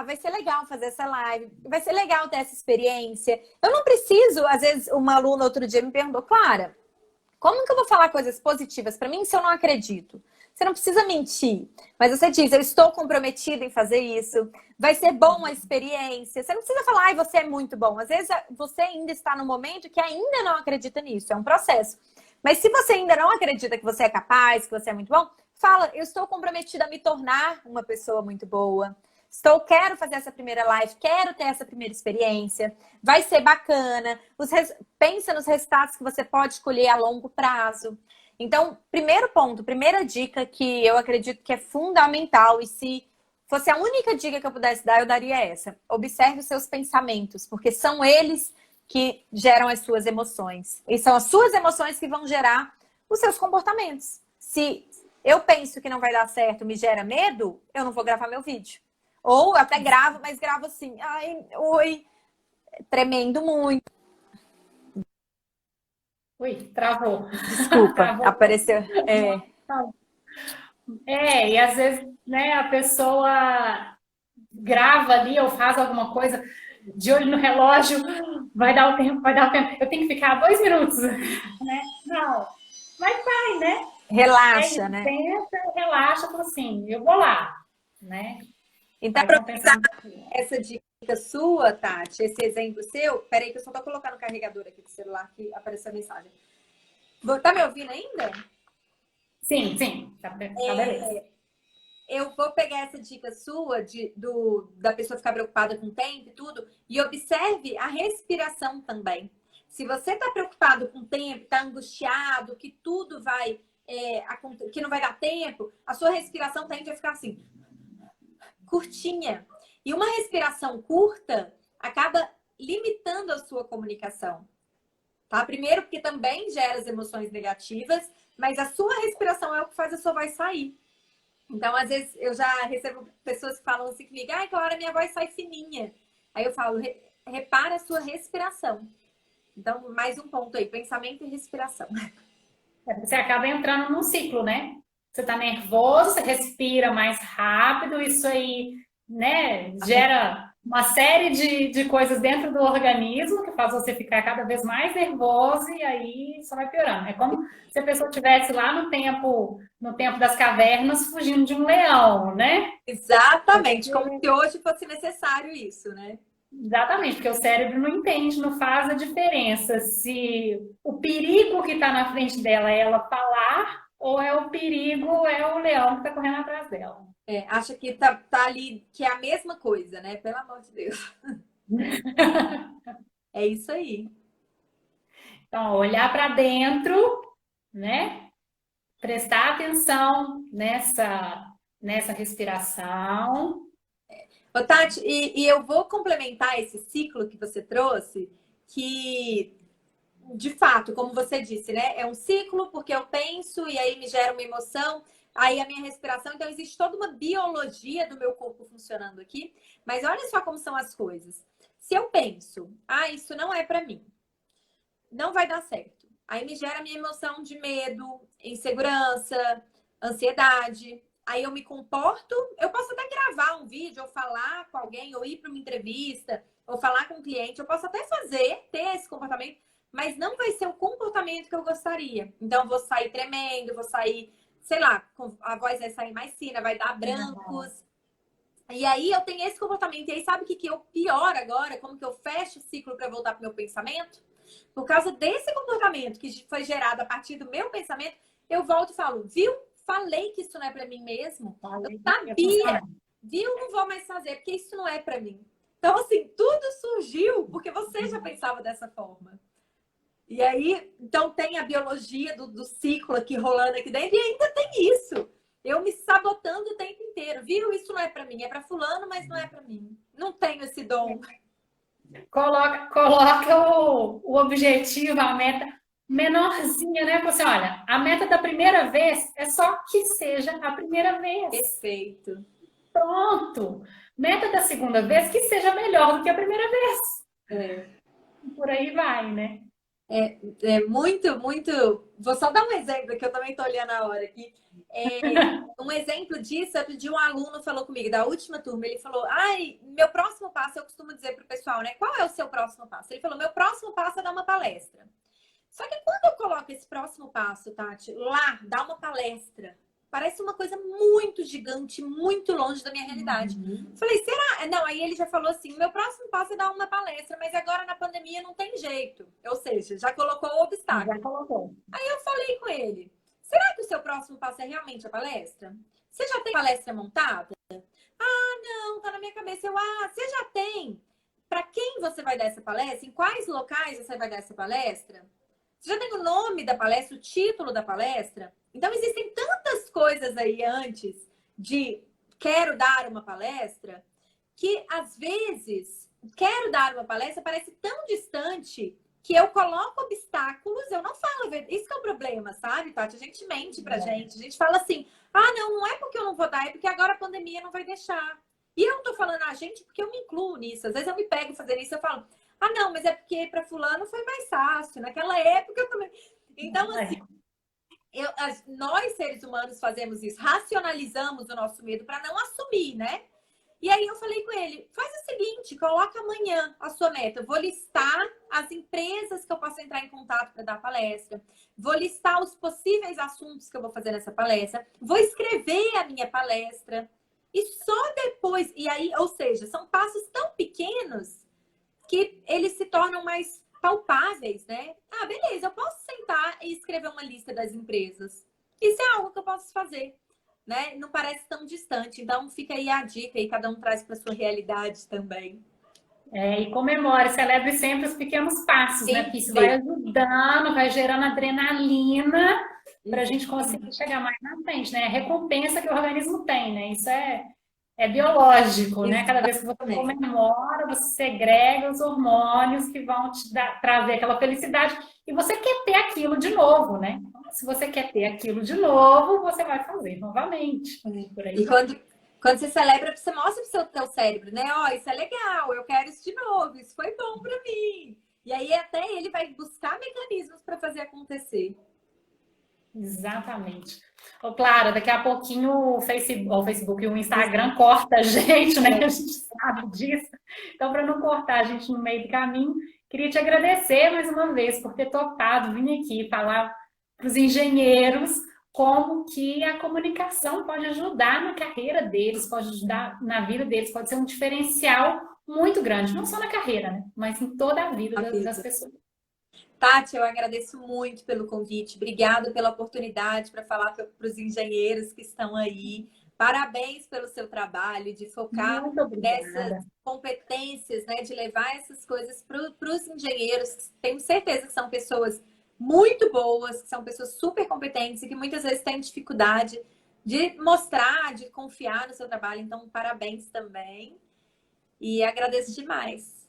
vai ser legal fazer essa live, vai ser legal ter essa experiência. Eu não preciso, às vezes, uma aluna outro dia me perguntou, Clara, como que eu vou falar coisas positivas para mim se eu não acredito? Você não precisa mentir, mas você diz, eu estou comprometida em fazer isso, vai ser bom a experiência. Você não precisa falar, você é muito bom. Às vezes você ainda está no momento que ainda não acredita nisso, é um processo. Mas se você ainda não acredita que você é capaz, que você é muito bom, fala, eu estou comprometida a me tornar uma pessoa muito boa. Quero fazer essa primeira live, quero ter essa primeira experiência, vai ser bacana. Pensa nos resultados que você pode colher a longo prazo. Então, primeiro ponto, primeira dica que eu acredito que é fundamental, e se fosse a única dica que eu pudesse dar, eu daria essa. Observe os seus pensamentos, porque são eles que geram as suas emoções. E são as suas emoções que vão gerar os seus comportamentos. Se eu penso que não vai dar certo, me gera medo, eu não vou gravar meu vídeo. Ou até gravo, mas gravo assim, tremendo muito. Ui, travou. Desculpa, travou. Apareceu. E às vezes, né, a pessoa grava ali ou faz alguma coisa de olho no relógio, vai dar o tempo, eu tenho que ficar 2 minutos, né? Não, mas vai, né? Relaxa, né? Relaxa, fala assim, eu vou lá, né? Então, para pensar essa dica sua, Tati, esse exemplo seu, peraí que eu só tô colocando o carregador aqui do celular que apareceu a mensagem. Tá me ouvindo ainda? Sim. Tá beleza. Eu vou pegar essa dica sua da pessoa ficar preocupada com o tempo e tudo, e observe a respiração também. Se você está preocupado com o tempo, está angustiado, que tudo vai, que não vai dar tempo, a sua respiração tende a ficar assim, curtinha. E uma respiração curta acaba limitando a sua comunicação. Tá? Primeiro, porque também gera as emoções negativas, mas a sua respiração é o que faz a sua voz sair. Então, às vezes, eu já recebo pessoas que falam assim comigo, Clara, minha voz sai fininha. Aí eu falo, repara a sua respiração. Então, mais um ponto aí, pensamento e respiração. Você acaba entrando num ciclo, né? Você tá nervoso, você respira mais rápido, isso aí, né, gera uma série de coisas dentro do organismo que faz você ficar cada vez mais nervoso e aí só vai piorando. É como se a pessoa estivesse lá no tempo das cavernas fugindo de um leão, né? Exatamente, como se hoje fosse necessário isso, né? Exatamente, porque o cérebro não entende, não faz a diferença se o perigo que está na frente dela é ela falar ou é o perigo, é o leão que está correndo atrás dela. Acha que tá ali, que é a mesma coisa, né? Pelo amor de Deus. É isso aí. Então, olhar para dentro, né? Prestar atenção nessa respiração. Ô, Tati, e eu vou complementar esse ciclo que você trouxe, que de fato, como você disse, né? É um ciclo porque eu penso e aí me gera uma emoção, aí a minha respiração. Então, existe toda uma biologia do meu corpo funcionando aqui. Mas olha só como são as coisas. Se eu penso, isso não é para mim, não vai dar certo. Aí me gera a minha emoção de medo, insegurança, ansiedade. Aí eu me comporto, eu posso até gravar um vídeo, ou falar com alguém, ou ir para uma entrevista, ou falar com um cliente, eu posso até ter esse comportamento, mas não vai ser o comportamento que eu gostaria. Então eu vou sair tremendo, vou sair, sei lá, a voz vai sair mais fina, vai dar brancos. E aí eu tenho esse comportamento. E aí sabe o que eu pior agora? Como que eu fecho o ciclo para voltar para o meu pensamento? Por causa desse comportamento que foi gerado a partir do meu pensamento, eu volto e falo, viu? Falei que isso não é para mim mesmo. Eu sabia. Viu? Não vou mais fazer, porque isso não é para mim. Então, assim, tudo surgiu porque você já pensava dessa forma. E aí, então tem a biologia do ciclo aqui rolando aqui dentro, e ainda tem isso. Eu me sabotando o tempo inteiro. Viu? Isso não é para mim. É para fulano, mas não é para mim. Não tenho esse dom. Coloca o objetivo, a meta menorzinha, né? Você olha, a meta da primeira vez é só que seja a primeira vez. Perfeito. Pronto. Meta da segunda vez que seja melhor do que a primeira vez. É. Por aí vai, né? É muito, muito. Vou só dar um exemplo que eu também estou olhando a hora aqui. Um exemplo disso é de um aluno falou comigo, da última turma. Ele falou: meu próximo passo, eu costumo dizer para o pessoal, né? Qual é o seu próximo passo? Ele falou: meu próximo passo é dar uma palestra. Só que quando eu coloco esse próximo passo, Tati, lá, dar uma palestra, parece uma coisa muito gigante, muito longe da minha realidade. Falei, será? Não, aí ele já falou assim: meu próximo passo é dar uma palestra, mas agora na pandemia não tem jeito. Ou seja, já colocou o obstáculo. Já colocou. Aí eu falei com ele: será que o seu próximo passo é realmente a palestra? Você já tem palestra montada? Não, tá na minha cabeça. Você já tem? Para quem você vai dar essa palestra? Em quais locais você vai dar essa palestra? Você já tem o nome da palestra, o título da palestra? Então, existem tantas coisas aí antes de quero dar uma palestra, que às vezes quero dar uma palestra parece tão distante que eu coloco obstáculos, eu não falo. Isso que é o problema, sabe, Tati? A gente mente pra gente. A gente fala assim, não é porque eu não vou dar, é porque agora a pandemia não vai deixar. E eu não tô falando a gente porque eu me incluo nisso. Às vezes eu me pego fazendo isso, eu falo, não, mas é porque para fulano foi mais fácil. Naquela época eu também. Então, assim, nós seres humanos fazemos isso, racionalizamos o nosso medo para não assumir, né? E aí eu falei com ele, faz o seguinte, coloca amanhã a sua meta. Eu vou listar as empresas que eu posso entrar em contato para dar palestra. Vou listar os possíveis assuntos que eu vou fazer nessa palestra. Vou escrever a minha palestra. E só depois... E aí, ou seja, são passos tão pequenos que eles se tornam mais palpáveis, né? Beleza, eu posso sentar e escrever uma lista das empresas. Isso é algo que eu posso fazer, né? Não parece tão distante. Então, fica aí a dica e cada um traz para sua realidade também. E comemore, celebre sempre os pequenos passos, né? Porque isso vai ajudando, vai gerando adrenalina para a gente conseguir chegar mais na frente, né? A recompensa que o organismo tem, né? Isso é biológico, né? Cada vez que você comemora, você segrega os hormônios que vão te trazer aquela felicidade. E você quer ter aquilo de novo, né? Se você quer ter aquilo de novo, você vai fazer novamente. Por aí. E quando você celebra, você mostra pro seu teu cérebro, né? Isso é legal, eu quero isso de novo, isso foi bom para mim. E aí até ele vai buscar mecanismos para fazer acontecer. Exatamente. Ô, Clara, daqui a pouquinho o Facebook e o Instagram corta a gente, né? A gente sabe disso. Então, para não cortar a gente no meio do caminho, queria te agradecer mais uma vez por ter topado vir aqui falar para os engenheiros como que a comunicação pode ajudar na carreira deles, pode ajudar na vida deles, pode ser um diferencial muito grande, não só na carreira, né? Mas em toda a vida das pessoas. Tati, eu agradeço muito pelo convite. Obrigada pela oportunidade para falar para os engenheiros que estão aí. Parabéns pelo seu trabalho de focar Muito nessas obrigada. competências, né? De levar essas coisas para os engenheiros. Tenho certeza que são pessoas muito boas, que são pessoas super competentes e que muitas vezes têm dificuldade de mostrar, de confiar no seu trabalho. Então, parabéns também. E agradeço demais.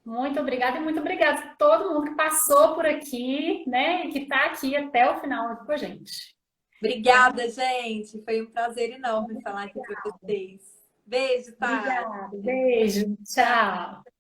Muito obrigada e muito obrigada a todo mundo que passou por aqui, né? E que está aqui até o final aqui com a gente. Obrigada, gente. Foi um prazer enorme falar aqui para vocês. Beijo, Tati. Obrigada, beijo, tchau.